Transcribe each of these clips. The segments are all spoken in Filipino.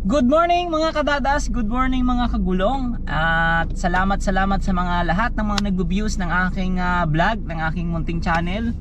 Good morning mga kadadas, good morning mga kagulong. At salamat sa mga lahat ng mga nag-views ng aking vlog, ng aking munting channel.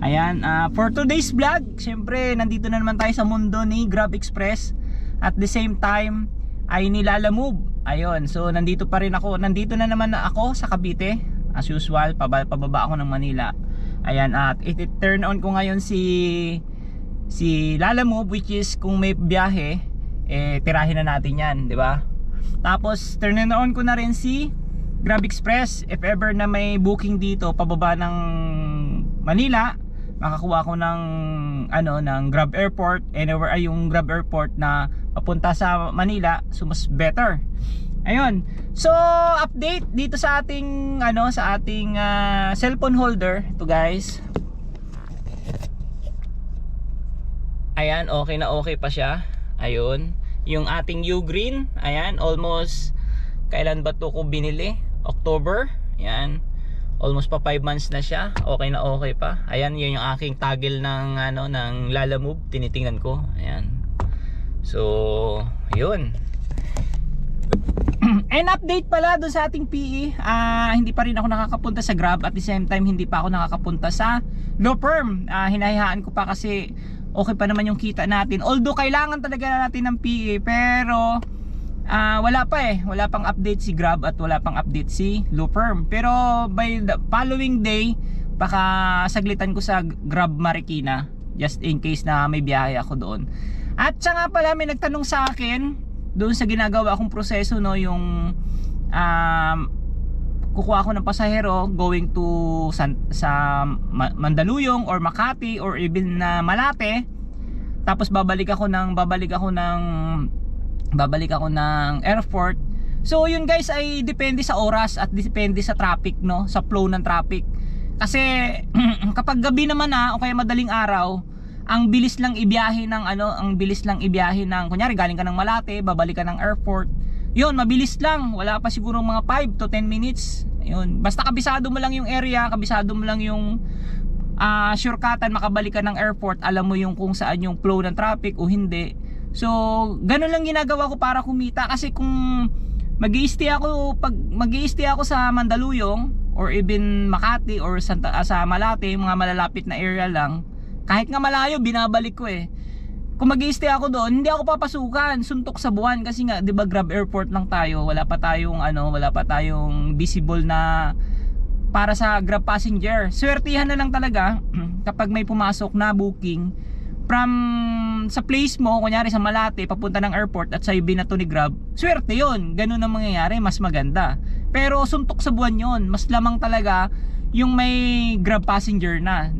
Ayan, for today's vlog, syempre nandito na naman tayo sa mundo ni Grab Express. At the same time ay ni Lala Move. Ayun, so nandito pa rin ako, nandito na naman ako sa Cavite. As usual, pababa ako ng Manila. Ayan, at i-turn on ko ngayon si Lala Move, which is kung may biyahe tirahin na natin yan, di ba? Tapos turn on ko na rin si Grab Express. If ever na may booking dito pababa ng Manila, makakuha ko ng ng Grab Airport, anywhere ay yung Grab Airport na papunta sa Manila, so mas better. Ayun. So update dito sa ating cellphone holder. Ito guys. Ayan, okay na okay pa siya. Ayun, yung ating Ugreen, ayan, almost, kailan ba to ko binili? October, ayan, almost pa 5 months na siya, okay na okay pa. Ayan, yun yung aking toggle ng, ng Lala Move, tinitingnan ko, ayan. So, yun. And update pala doon sa ating PE, hindi pa rin ako nakakapunta sa Grab, at the same time, hindi pa ako nakakapunta sa law firm. Hinahayaan ko pa kasi okay pa naman yung kita natin, although kailangan talaga natin ng PE, pero wala pang update si Grab at wala pang update si law firm. Pero by the following day, baka saglitan ko sa Grab Marikina, just in case na may biyahe ako doon. At siya nga pala, may nagtanong sa akin doon sa ginagawa kong proseso, no, yung kukuha ako ng pasahero going to sa Mandaluyong or Makati or even Malate, tapos babalik ako ng airport. So yun guys ay depende sa oras at depende sa traffic, no, sa flow ng traffic. Kasi kapag gabi naman o kaya madaling araw, ang bilis lang ibiyahe ng kunyari galing ka ng Malate, babalik ka ng airport. Yun, mabilis lang. Wala pa siguro mga 5 to 10 minutes. Yun. Basta kabisado mo lang yung area, kabisado mo lang yung shortcutan, makabalik ka ng airport, alam mo yung kung saan yung flow ng traffic o hindi. So, ganun lang ginagawa ko para kumita. Kasi kung mag-i-stay ako sa Mandaluyong or even Makati or sa Malate, mga malalapit na area lang, kahit nga malayo, binabalik ko Kung mag-i-stay ako doon, hindi ako papasukan, suntok sa buwan kasi nga 'di ba Grab Airport lang tayo, wala pa tayong visible na para sa Grab passenger. Swertihan na lang talaga kapag may pumasok na booking from sa place mo, kunyari sa Malate papunta ng airport at sa'yo binato ni Grab. Swerte 'yon. Ganun ang mangyayari, mas maganda. Pero suntok sa buwan 'yon, mas lamang talaga yung may Grab passenger na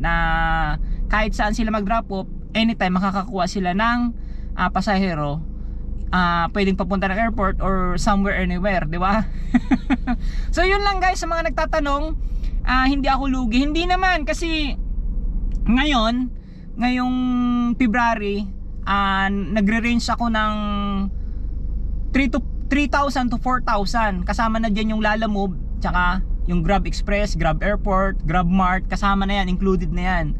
kahit saan sila mag-drop off, anytime makakakuha sila ng pasahero, pwedeng papunta ng airport or somewhere anywhere, di ba? So yun lang guys, sa mga nagtatanong, hindi ako lugi. Hindi naman, kasi ngayong February, nagre-range ako ng 3,000 to 4,000. Kasama na dyan yung Lala Move, tsaka yung Grab Express, Grab Airport, Grab Mart, kasama na yan, included na yan.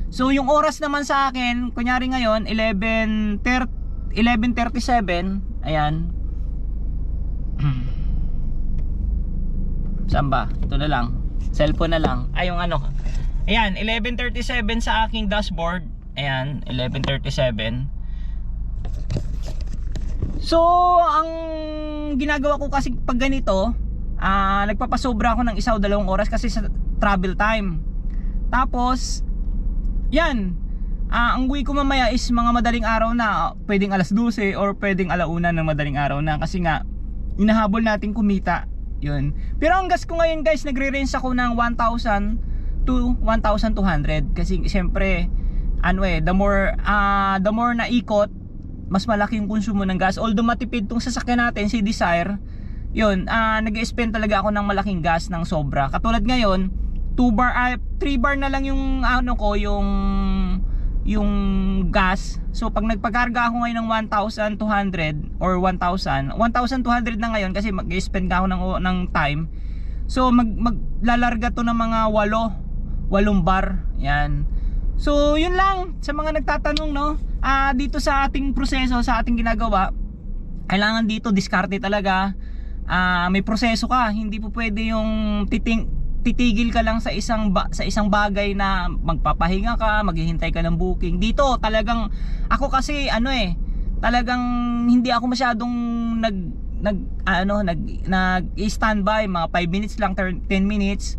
So yung oras naman sa akin, kunyari ngayon 11:37, ayan. Saan ba? Ito na lang. Cellphone na lang. Ay yung ayan, 11:37 sa aking dashboard. Ayan, 11:37. So ang ginagawa ko kasi pag ganito, nagpapasobra ako ng 1 o 2 oras kasi sa travel time. Tapos yan, ang uwi ko mamaya is mga madaling araw na, pwedeng 12:00 or pwedeng 1:00 ng madaling araw na, kasi nga inahabol natin kumita. Yun. Pero ang gas ko ngayon guys, nagre-range ako ng 1,000 to 1,200 kasi siyempre the more na ikot, mas malaki yung konsumo ng gas. Although matipid tong sasakyan natin, si Desire, yun, nag-spend talaga ako ng malaking gas ng sobra. Katulad ngayon, 3 bar na lang yung yung gas. So pag nagpakarga ako ngayon ng 1,200 or 1,200 na ngayon kasi mag-spend ako ng time. So maglalarga to ng mga 8 bar. Yan. So yun lang sa mga nagtatanong, no. Dito sa ating proseso, sa ating ginagawa, kailangan dito diskarte talaga. May proseso ka, hindi po pwede yung titigil ka lang sa isang bagay na magpapahinga ka, maghihintay ka ng booking. Dito talagang ako kasi talagang hindi ako masyadong nag-standby, mga 5 minutes lang, 10 minutes.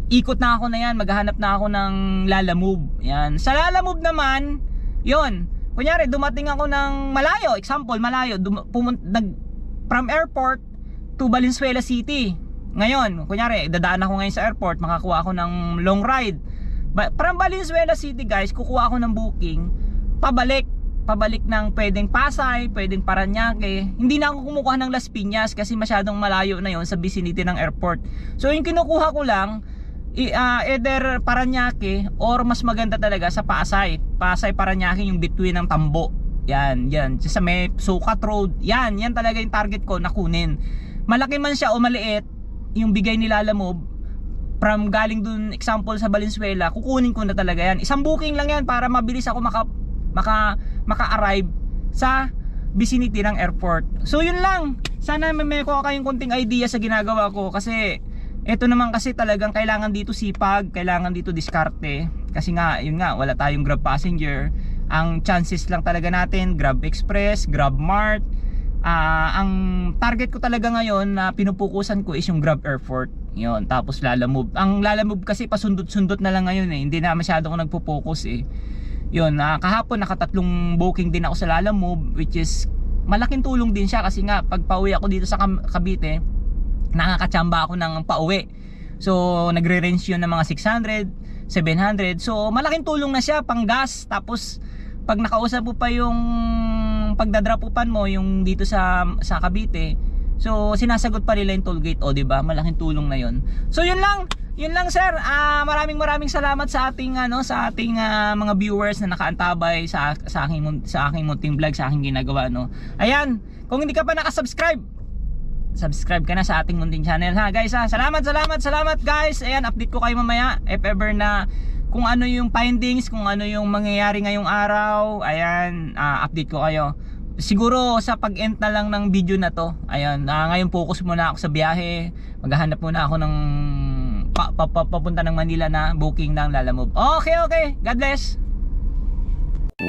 Ikot na ako na yan, maghahanap na ako ng Lalamove. Yan. Sa Lalamove naman, yon. Kunyari, dumating ako ng malayo, example, malayo, from airport to Valenzuela City. Ngayon, kunyari, dadaan ako ngayon sa airport, makakuha ako ng long ride. From Valenzuela City, guys, kukuha ako ng booking, pabalik ng pwedeng Pasay, pwedeng Parañaque. Hindi na ako kumukuha ng Las Piñas kasi masyadong malayo na yon sa vicinity ng airport. So yung kinukuha ko lang either Parañaque or mas maganda talaga sa Pasay Parañaque, yung between ng Tambo. Yan sa may Sukat Road. Yan talaga yung target ko na kunin. Malaki man siya o maliit, yung bigay ni Lalamove from galing dun, example sa Valenzuela, kukunin ko na talaga yan. Isang booking lang yan para mabilis ako maka-arrive sa vicinity ng airport. So yun lang. Sana may kuha kayong konting idea sa ginagawa ko, kasi ito naman kasi talagang kailangan dito sipag, kailangan dito diskarte. Kasi nga, yun nga, wala tayong Grab passenger. Ang chances lang talaga natin, Grab Express, Grab Mart. Ang target ko talaga ngayon na pinupukusan ko is yung Grab Airport. Yun, tapos Lalamove. Ang Lalamove kasi pasundot-sundot na lang ngayon Hindi na masyado ko nagpo-focus Yun, kahapon nakatatlong booking din ako sa Lalamove, which is malaking tulong din siya kasi nga pag pauwi ako dito sa Cavite, nakakatsamba ako ng pauwi. So nagre-range yun ng mga 600, 700. So malaking tulong na siya pang gas. Tapos pag nakausap mo pa yung pagdadropupan mo yung dito sa Cavite, so sinasagot pa nila yung toll gate, diba? Malaking tulong na yun. So yun lang sir. Maraming salamat sa ating mga viewers na nakaantabay sa aking munting vlog, sa aking ginagawa Ayan, kung hindi ka pa nakasubscribe, subscribe ka na sa ating munting channel guys Salamat guys. Ayan, update ko kayo mamaya if ever na kung ano yung findings, kung ano yung mangyayari ngayong araw. Ayan, update ko kayo siguro sa pag-end na lang ng video na to. Ayan, ngayon focus muna ako sa biyahe. Maghahanap muna ako ng papunta ng Manila na booking ng Lalamove. Okay, God bless.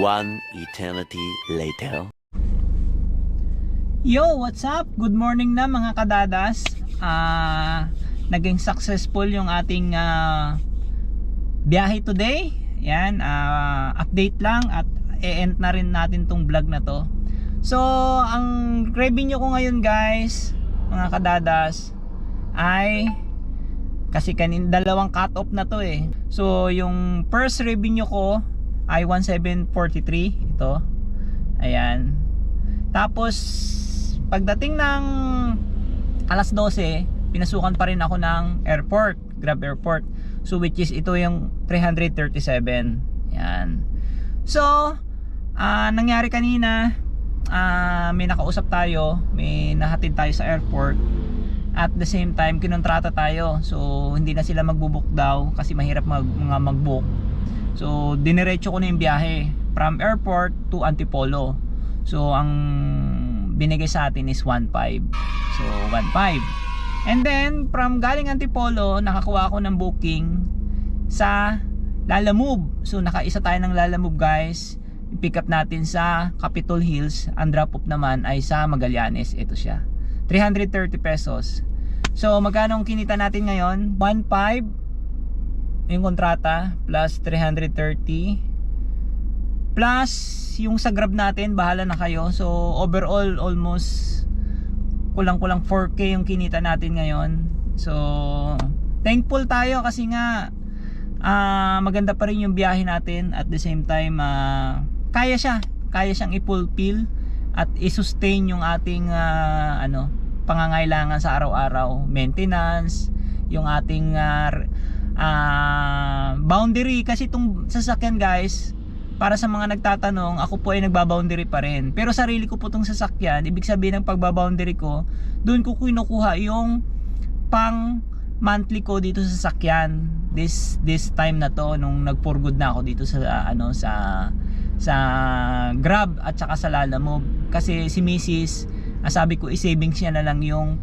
One eternity later. Yo, what's up? Good morning na mga kadadas. Naging successful yung ating biyahe today. Yan, update lang at e-end na rin natin tong vlog na to. So, ang revenue ko ngayon guys, mga kadadas, ay kasi dalawang cut off na to So, yung first revenue ko ay 1,743 ito. Ayan. Tapos pagdating ng alas 12, pinasukan pa rin ako ng airport, Grab Airport. So which is ito yung 337. Yan. So nangyari kanina, may nakausap tayo, may nahatid tayo sa airport. At the same time, kinontrata tayo. So hindi na sila magbo-book daw kasi mahirap mag-book. So diniretso ko na yung biyahe from airport to Antipolo. So ang binigay sa atin is 1.5. So 1.5. And then from galing Antipolo, nakakuha ako ng booking sa Lalamove. So nakaisa tayo ng Lalamove guys. I-pick up natin sa Capitol Hills. Ang drop off naman ay sa Magallanes. Ito siya, 330 pesos. So magkano ang kinita natin ngayon? 1.5 yung kontrata plus 330 plus yung sa Grab natin, bahala na kayo. So overall almost kulang-kulang 4K yung kinita natin ngayon. So thankful tayo kasi nga maganda pa rin yung biyahe natin. At the same time kaya siyang i-fulfill at i-sustain yung ating pangangailangan sa araw-araw, maintenance, yung ating boundary. Kasi itong sasakyan guys, para sa mga nagtatanong, ako po ay nagbaboundary pa rin. Pero sarili ko po itong sasakyan. Ibig sabihin ng pagbaboundary ko, doon ko kinukuha yung pang monthly ko dito sa sasakyan. This time na to, nung nag-for good na ako dito sa sa Grab at saka sa Lalamove. Kasi si Mrs. sabi ko i-savings niya na lang yung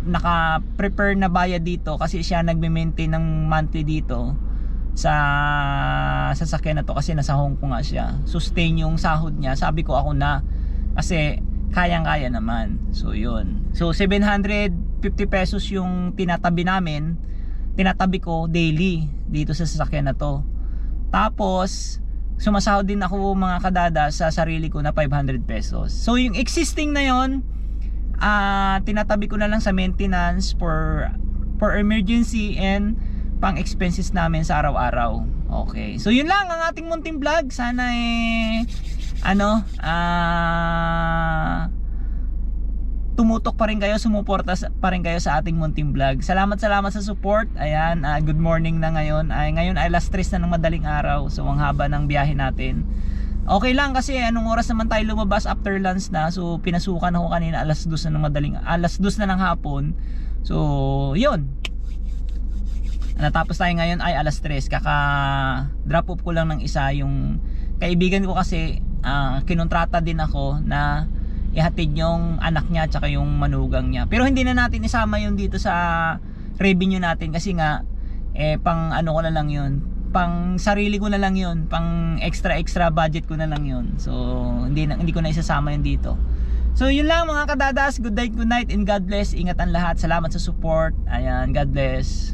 naka-prepare na bayad dito kasi siya nagme-maintain ng monthly dito sa sasakyan na to kasi nasa Hong Kong nga siya. Sustain yung sahod niya. Sabi ko ako na kasi kayang-kaya naman. So yun. So 750 pesos yung tinatabi ko daily dito sa sasakyan na to. Tapos sumasahod din ako mga kadada sa sarili ko na 500 pesos. So yung existing na yon, tinatabi ko na lang sa maintenance for emergency and pang expenses namin sa araw-araw. Okay. So yun lang ang ating munting vlog. Sana tumutok pa rin kayo, sumuporta pa rin kayo sa ating munting vlog. Salamat sa support. Ayan, good morning na ngayon. Ngayon ay alas 3 na ng madaling araw. So ang haba ng biyahe natin. Okay lang kasi anong oras naman tayo lumabas after lunch na. So pinasukan ako kanina alas 2 na ng hapon. So yun. Natapos tayo ngayon ay alas 3. Kaka drop off ko lang ng isa yung kaibigan ko kasi kinontrata din ako na ihatid yung anak niya at saka yung manugang niya. Pero hindi na natin isama yun dito sa revenue natin kasi nga pang ano ko na lang yun, pang sarili ko na lang yun, pang extra budget ko na lang yun. So hindi ko na isasama yun dito. So yun lang mga kadadas, good night and God bless. Ingatan lahat. Salamat sa support. Ayan, God bless.